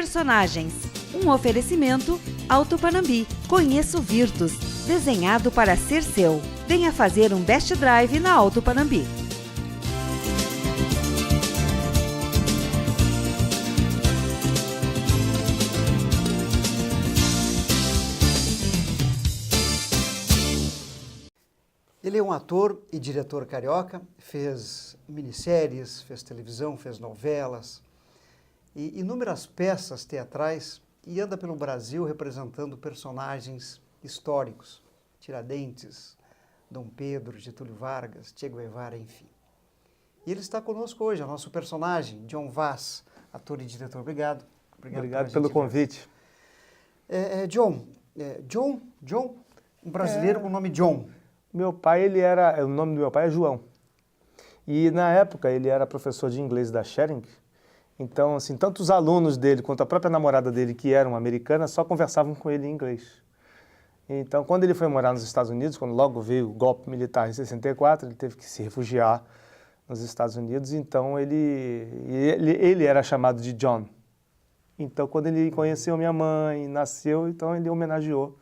Personagens. Um oferecimento Auto Panambi. Conheça o Virtus. Desenhado para ser seu. Venha fazer um test drive na Auto Panambi. Ele é um ator e diretor carioca, fez minisséries, fez televisão, fez novelas e inúmeras peças teatrais e anda pelo Brasil representando personagens históricos, Tiradentes, Dom Pedro, Getúlio Vargas, Che Guevara, enfim. E ele está conosco hoje, é o nosso personagem, John Vaz, ator e diretor. Obrigado. Obrigado pelo convite. John, um brasileiro com o nome John. Meu pai, o nome do meu pai é João. E na época ele era professor de inglês da Shering. Então, assim, tanto os alunos dele quanto a própria namorada dele, que eram americanas, só conversavam com ele em inglês. Então, quando ele foi morar nos Estados Unidos, quando logo veio o golpe militar em 64, ele teve que se refugiar nos Estados Unidos. Então, ele era chamado de John. Então, quando ele conheceu minha mãe, nasceu, então ele homenageou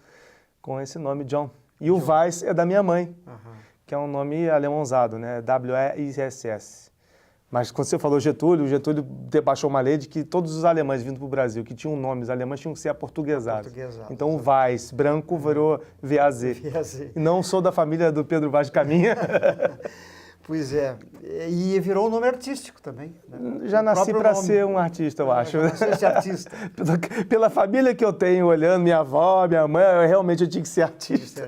com esse nome, John. E o Vaz é da minha mãe, que é um nome alemãozado, né? W-E-I-S-S. Mas quando você falou Getúlio, o Getúlio baixou uma lei de que todos os alemães vindo para o Brasil, que tinham nomes alemães, tinham que ser aportuguesados. Então o Vaz, branco, virou V-A-Z. E não sou da família do Pedro Vaz de Caminha. Pois é. E virou um nome artístico também. Né? Já nasci para ser um artista, eu acho. Já nasci artista. Pela família que eu tenho, olhando minha avó, minha mãe, eu tinha que ser artista.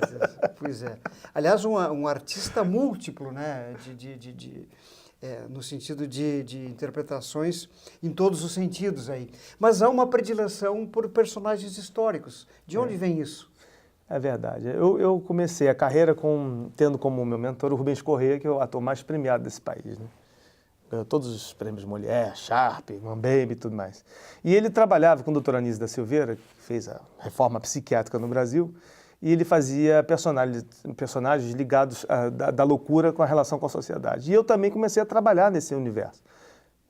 Pois é. Aliás, um artista múltiplo, né? No sentido de interpretações em todos os sentidos aí. Mas há uma predileção por personagens históricos. De onde vem isso? É verdade. Eu comecei a carreira tendo como meu mentor o Rubens Corrêa, que é o ator mais premiado desse país, né? Ganhou todos os prêmios Mulher, Sharp, Baby e tudo mais. E ele trabalhava com o Dr. Anísio da Silveira, que fez a reforma psiquiátrica no Brasil, e ele fazia personagens ligados da loucura com a relação com a sociedade. E eu também comecei a trabalhar nesse universo.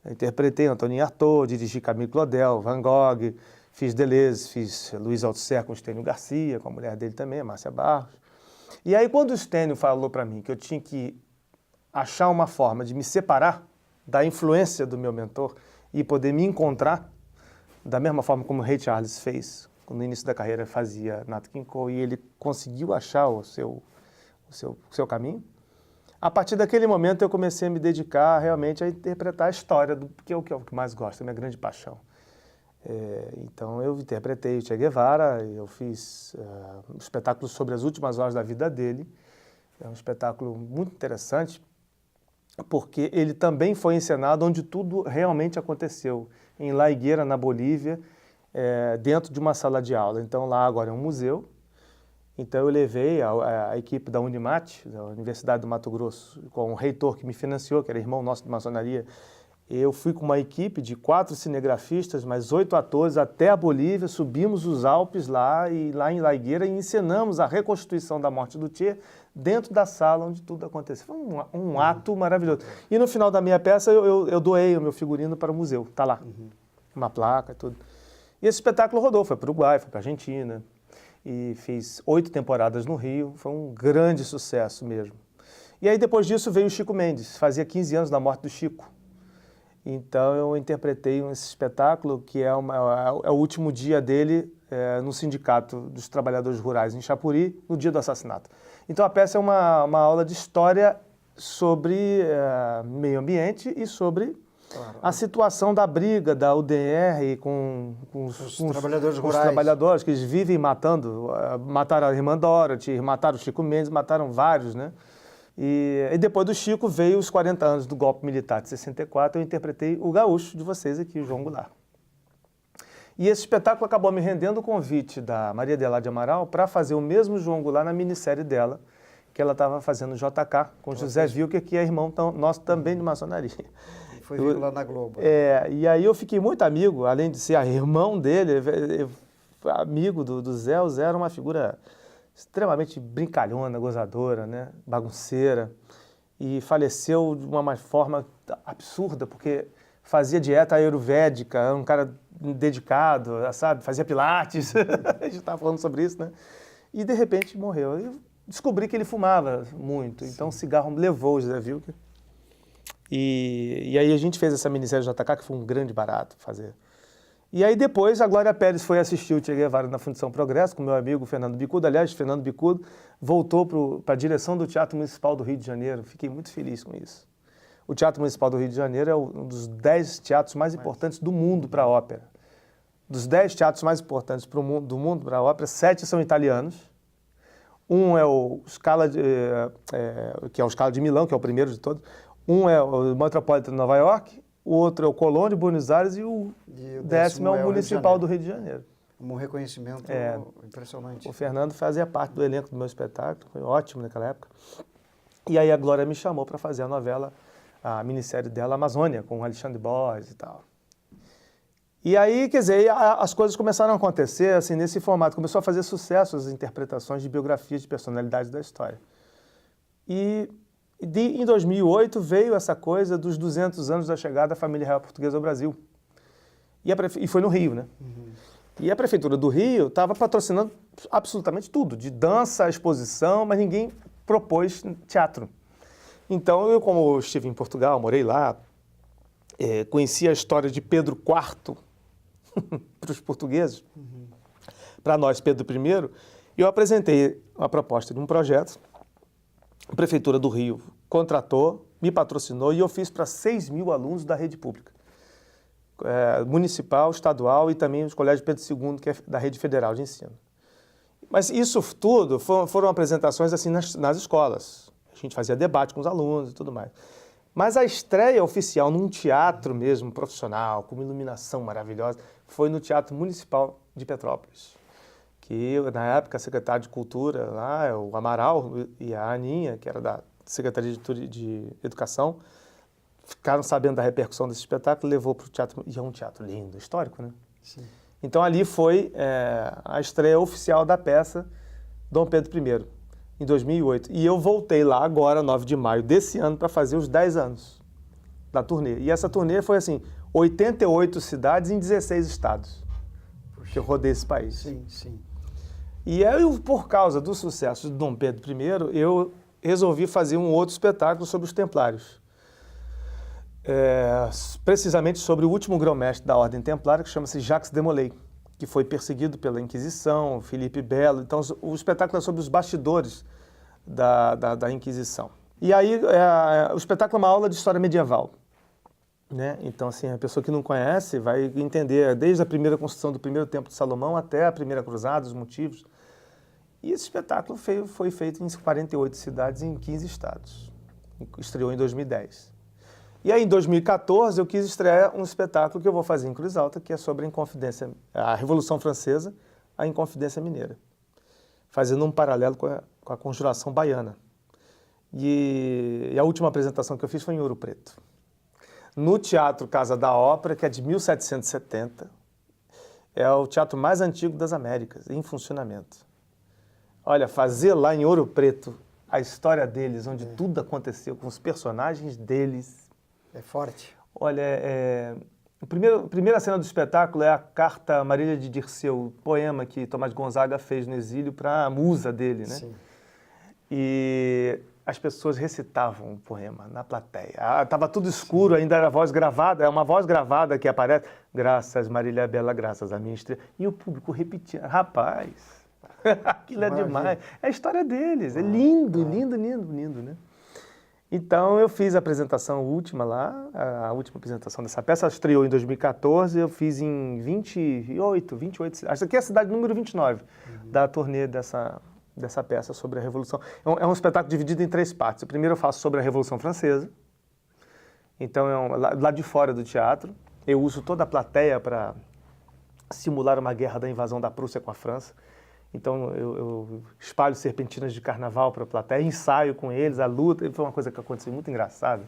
Eu interpretei Antonin Artaud, dirigi Camille Claudel, Van Gogh, fiz Deleuze, fiz Luiz Althusser com o Estênio Garcia, com a mulher dele também, a Márcia Barros. E aí quando o Estênio falou para mim que eu tinha que achar uma forma de me separar da influência do meu mentor e poder me encontrar, da mesma forma como o Ray Charles fez, no início da carreira fazia Nat King Cole, e ele conseguiu achar o seu caminho, a partir daquele momento eu comecei a me dedicar realmente a interpretar a história, que é o que mais gosto, é a minha grande paixão. Então eu interpretei o Che Guevara, eu fiz um espetáculo sobre as últimas horas da vida dele. É um espetáculo muito interessante, porque ele também foi encenado onde tudo realmente aconteceu, em La Higuera, na Bolívia, dentro de uma sala de aula. Então lá agora é um museu. Então eu levei a equipe da Unimat, da Universidade do Mato Grosso, com o reitor que me financiou, que era irmão nosso de maçonaria. Eu fui com uma equipe de 4 cinegrafistas, mais 8 atores, até a Bolívia, subimos os Alpes lá em La Higuera e encenamos a reconstituição da morte do Che dentro da sala onde tudo aconteceu. Foi um ato maravilhoso. E no final da minha peça eu doei o meu figurino para o museu, está lá, uma placa e tudo. E esse espetáculo rodou, foi para o Uruguai, foi para a Argentina, e fiz 8 temporadas no Rio, foi um grande sucesso mesmo. E aí depois disso veio o Chico Mendes, fazia 15 anos da morte do Chico. Então eu interpretei esse espetáculo, que é o último dia dele no Sindicato dos Trabalhadores Rurais em Chapuri, no dia do assassinato. Então a peça é uma aula de história sobre meio ambiente e sobre a situação da briga da UDR com os trabalhadores rurais. Os trabalhadores que eles vivem matando, mataram a irmã Dorothy, mataram o Chico Mendes, mataram vários, né? E depois do Chico veio os 40 anos do golpe militar de 64, eu interpretei o gaúcho de vocês aqui, o João Goulart. E esse espetáculo acabou me rendendo o convite da Maria Adelaide Amaral para fazer o mesmo João Goulart na minissérie dela, que ela estava fazendo JK, com José Wilker, que é irmão nosso também de maçonaria. Foi vir lá na Globo. E aí eu fiquei muito amigo, além de ser irmão dele, amigo do Zé. O Zé era uma figura extremamente brincalhona, gozadora, né? Bagunceira, e faleceu de uma forma absurda, porque fazia dieta ayurvédica, era um cara dedicado, sabe? Fazia pilates, a gente estava falando sobre isso, né? E de repente morreu. Eu descobri que ele fumava muito, então o cigarro levou o José Wilker. E aí a gente fez essa minissérie JK, que foi um grande barato fazer. E aí depois a Glória Pérez foi assistir o Che Guevara na Fundição Progresso com meu amigo Fernando Bicudo. Aliás, Fernando Bicudo voltou para a direção do Teatro Municipal do Rio de Janeiro. Fiquei muito feliz com isso. O Teatro Municipal do Rio de Janeiro é um dos 10 teatros mais importantes do mundo para a ópera. Dos 10 teatros mais importantes do mundo para a ópera, 7 são italianos. Um é o Scala que é o Scala de Milão, que é o primeiro de todos. Um é o Metropolitan de Nova York, o outro é o Colón de Buenos Aires e o 10º é o Municipal do Rio de Janeiro. Um reconhecimento impressionante. O Fernando fazia parte do elenco do meu espetáculo, foi ótimo naquela época. E aí a Glória me chamou para fazer a novela, a minissérie dela, Amazônia, com o Alexandre Borges e tal. E aí, quer dizer, as coisas começaram a acontecer assim, nesse formato. Começou a fazer sucesso as interpretações de biografias de personalidades da história. E em 2008 veio essa coisa dos 200 anos da chegada da família real portuguesa ao Brasil. E foi no Rio, né? Uhum. E a Prefeitura do Rio estava patrocinando absolutamente tudo, de dança, exposição, mas ninguém propôs teatro. Então, eu, como estive em Portugal, morei lá, conheci a história de Pedro IV para os portugueses, para nós, Pedro I, e eu apresentei a proposta de um projeto. A Prefeitura do Rio contratou, me patrocinou e eu fiz para 6.000 alunos da rede pública, municipal, estadual e também os colégios Pedro II, que é da rede federal de ensino. Mas isso tudo foram apresentações assim nas escolas. A gente fazia debate com os alunos e tudo mais. Mas a estreia oficial num teatro mesmo, profissional, com uma iluminação maravilhosa, foi no Teatro Municipal de Petrópolis. Que na época a secretária de Cultura lá, o Amaral e a Aninha, que era da Secretaria de Educação, ficaram sabendo da repercussão desse espetáculo, levou para o teatro, e é um teatro lindo, histórico, né? Sim. Então ali foi a estreia oficial da peça Dom Pedro I, em 2008. E eu voltei lá agora, 9 de maio desse ano, para fazer os 10 anos da turnê. E essa turnê foi assim, 88 cidades em 16 estados. Que eu rodei esse país. Sim, sim. E eu, por causa do sucesso de Dom Pedro I, eu resolvi fazer um outro espetáculo sobre os Templários. Precisamente sobre o último grão-mestre da Ordem Templária, que chama-se Jacques de Molay, que foi perseguido pela Inquisição, Felipe Belo. Então, o espetáculo é sobre os bastidores da Inquisição. E aí, o espetáculo é uma aula de história medieval. Né? Então, assim, a pessoa que não conhece vai entender desde a primeira construção do primeiro Templo de Salomão até a primeira cruzada, os motivos. E esse espetáculo foi feito em 48 cidades em 15 estados. Estreou em 2010. E aí, em 2014, eu quis estrear um espetáculo que eu vou fazer em Cruz Alta, que é sobre a Revolução Francesa, a Inconfidência Mineira, fazendo um paralelo com a Conjuração Baiana. E a última apresentação que eu fiz foi em Ouro Preto, no Teatro Casa da Ópera, que é de 1770. É o teatro mais antigo das Américas, em funcionamento. Olha, fazer lá em Ouro Preto a história deles, onde tudo aconteceu, com os personagens deles. É forte. Olha, a primeira cena do espetáculo é a Carta Marília de Dirceu, o poema que Tomás Gonzaga fez no exílio para a musa dele, né? Sim. E as pessoas recitavam o poema na plateia. Estava tudo escuro, ainda era voz gravada, é uma voz gravada que aparece. Graças, Marília Bela, graças a minha estrela. E o público repetia. Rapaz, aquilo é demais. É a história deles, é lindo, lindo, lindo, lindo, né? Então, eu fiz a apresentação última lá, a última apresentação dessa peça. Ela estreou em 2014, eu fiz em 28, acho que é a cidade número 29 da turnê dessa peça sobre a Revolução. É um espetáculo dividido em 3 partes. O primeiro eu faço sobre a Revolução Francesa. Então, lá de fora do teatro, eu uso toda a plateia para simular uma guerra da invasão da Prússia com a França. Então, eu espalho serpentinas de carnaval para a plateia, ensaio com eles, a luta. Foi uma coisa que aconteceu muito engraçada.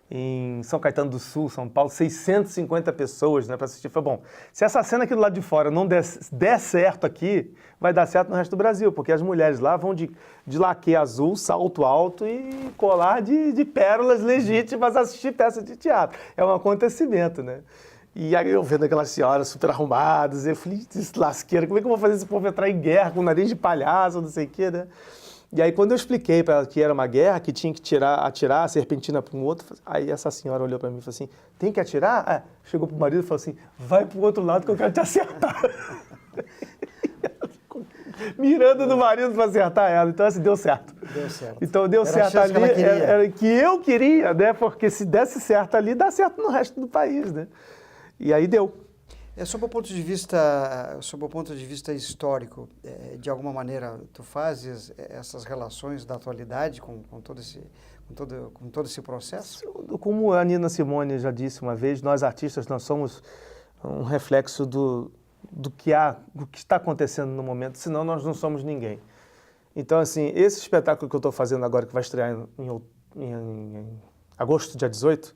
em São Caetano do Sul, São Paulo, 650 pessoas, né, para assistir. Falei, bom, se essa cena aqui do lado de fora não der certo aqui, vai dar certo no resto do Brasil, porque as mulheres lá vão de laque azul, salto alto e colar de pérolas legítimas assistir peça de teatro. É um acontecimento, né? E aí eu vendo aquelas senhoras super arrumadas, eu falei, lasqueira, como é que eu vou fazer esse povo entrar em guerra com o nariz de palhaço, não sei o quê, né? E aí, quando eu expliquei para ela que era uma guerra, que tinha que atirar a serpentina para um outro, aí essa senhora olhou para mim e falou assim, tem que atirar? Chegou para o marido e falou assim, vai para o outro lado que eu quero te acertar. Mirando no marido para acertar ela. Então, assim, deu certo. Deu certo. Então, deu certo ali, era que eu queria, né? Porque se desse certo ali, dá certo no resto do país, né? E aí deu. Sob o ponto de vista histórico, de alguma maneira, tu fazes essas relações da atualidade com todo esse processo? Como a Nina Simone já disse uma vez, nós artistas, nós somos um reflexo do que está acontecendo no momento, senão nós não somos ninguém. Então, assim, esse espetáculo que eu estou fazendo agora, que vai estrear em agosto, dia 18,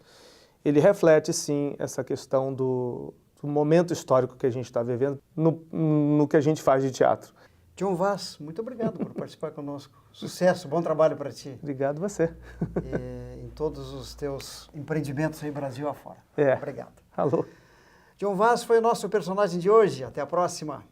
ele reflete, sim, essa questão do momento histórico que a gente está vivendo no que a gente faz de teatro. John Vaz, muito obrigado por participar conosco. Sucesso, bom trabalho para ti. Obrigado você. Em todos os teus empreendimentos aí, Brasil afora. Obrigado. Alô. John Vaz foi o nosso personagem de hoje. Até a próxima.